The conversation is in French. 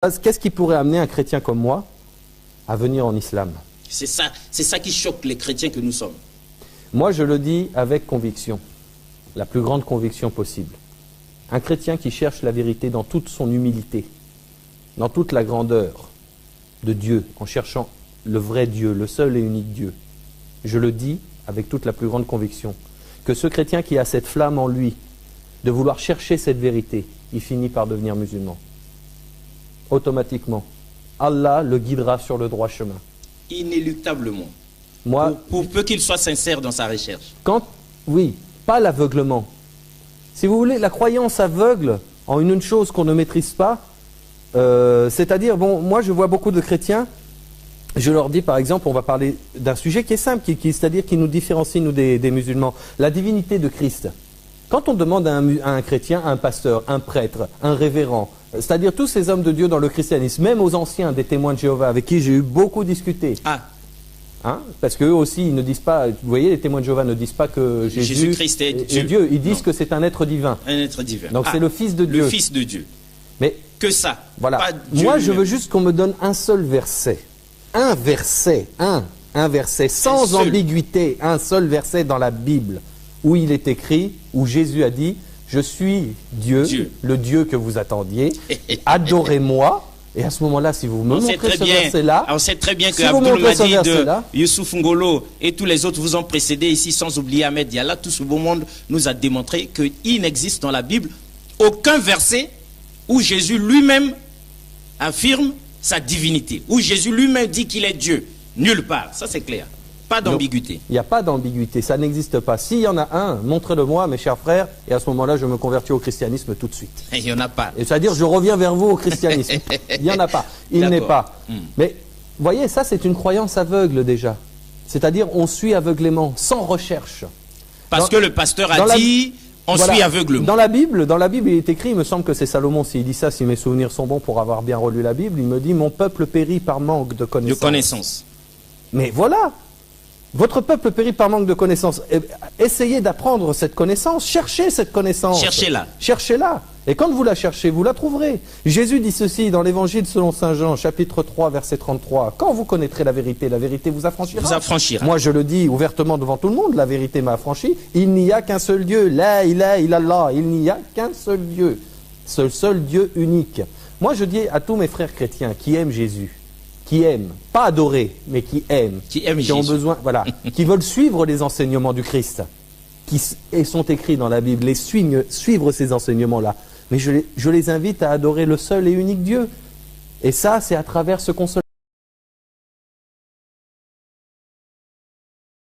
Qu'est-ce qui pourrait amener un chrétien comme moi à venir en islam? C'est ça qui choque les chrétiens que nous sommes. Moi, je le dis avec conviction, la plus grande conviction possible. Un chrétien qui cherche la vérité dans toute son humilité, dans toute la grandeur de Dieu, en cherchant le vrai Dieu, le seul et unique Dieu. Je le dis avec toute la plus grande conviction, que ce chrétien qui a cette flamme en lui, de vouloir chercher cette vérité, il finit par devenir musulman. Automatiquement. Allah le guidera sur le droit chemin. Inéluctablement. Moi, pour peu qu'il soit sincère dans sa recherche. Oui, pas l'aveuglement. Si vous voulez, la croyance aveugle en une chose qu'on ne maîtrise pas, c'est-à-dire, bon, moi je vois beaucoup de chrétiens, je leur dis par exemple, on va parler d'un sujet qui est simple, c'est-à-dire qui nous différencie, nous, des musulmans, la divinité de Christ. Quand on demande à un chrétien, à un pasteur, un prêtre, un révérend, c'est-à-dire tous ces hommes de Dieu dans le christianisme, même aux anciens des témoins de Jéhovah, avec qui j'ai eu beaucoup discuté, parce qu'eux aussi, ils ne disent pas, vous voyez, les témoins de Jéhovah ne disent pas que Jésus-Christ est Dieu. Ils disent que c'est un être divin. Un être divin. Donc c'est le Fils de Dieu. Le Fils de Dieu. Mais que ça. Voilà. Pas Moi, je veux juste qu'on me donne un seul verset. Un verset, sans ambiguïté, un seul verset dans la Bible, où il est écrit, où Jésus a dit, je suis Dieu, le Dieu que vous attendiez, adorez-moi. Et à ce moment-là, si vous me montrez ce verset-là... On sait très bien que Abdoul Mahdi de Youssouf Ngolo et tous les autres vous ont précédé ici, sans oublier Ahmed Diallah. Tout ce beau monde nous a démontré qu'il n'existe dans la Bible aucun verset où Jésus lui-même affirme sa divinité, où Jésus lui-même dit qu'il est Dieu. Nulle part, ça c'est clair. Pas d'ambiguïté. Il n'y a pas d'ambiguïté, ça n'existe pas. S'il y en a un, montrez-le-moi, mes chers frères, et à ce moment-là, je me convertis au christianisme tout de suite. Il n'y en a pas. C'est-à-dire, je reviens vers vous au christianisme. Il n'y en a pas. Il n'est pas. Mais, voyez, ça c'est une croyance aveugle déjà. C'est-à-dire, on suit aveuglément, sans recherche. Parce que le pasteur a dit... On suit aveuglement. Dans la Bible, il est écrit, il me semble que c'est Salomon, s'il dit ça, si mes souvenirs sont bons pour avoir bien relu la Bible, il me dit, mon peuple périt par manque de connaissances. Mais voilà, votre peuple périt par manque de connaissances. Essayez d'apprendre cette connaissance, cherchez cette connaissance. Cherchez-la. Cherchez-la. Et quand vous la cherchez, vous la trouverez. Jésus dit ceci dans l'évangile selon saint Jean, chapitre 3, verset 33. Quand vous connaîtrez la vérité vous affranchira. Vous affranchira. Moi, je le dis ouvertement devant tout le monde, la vérité m'a affranchi. Il n'y a qu'un seul Dieu. La ilaha illallah. Il n'y a qu'un seul Dieu. Ce seul Dieu unique. Moi, je dis à tous mes frères chrétiens qui aiment Jésus, qui aiment, pas adorer, mais qui aiment Jésus. Ont besoin, voilà, qui veulent suivre les enseignements du Christ, qui sont écrits dans la Bible, suivre ces enseignements-là. Mais je les invite à adorer le seul et unique Dieu. Et ça, c'est à travers ce consolateur.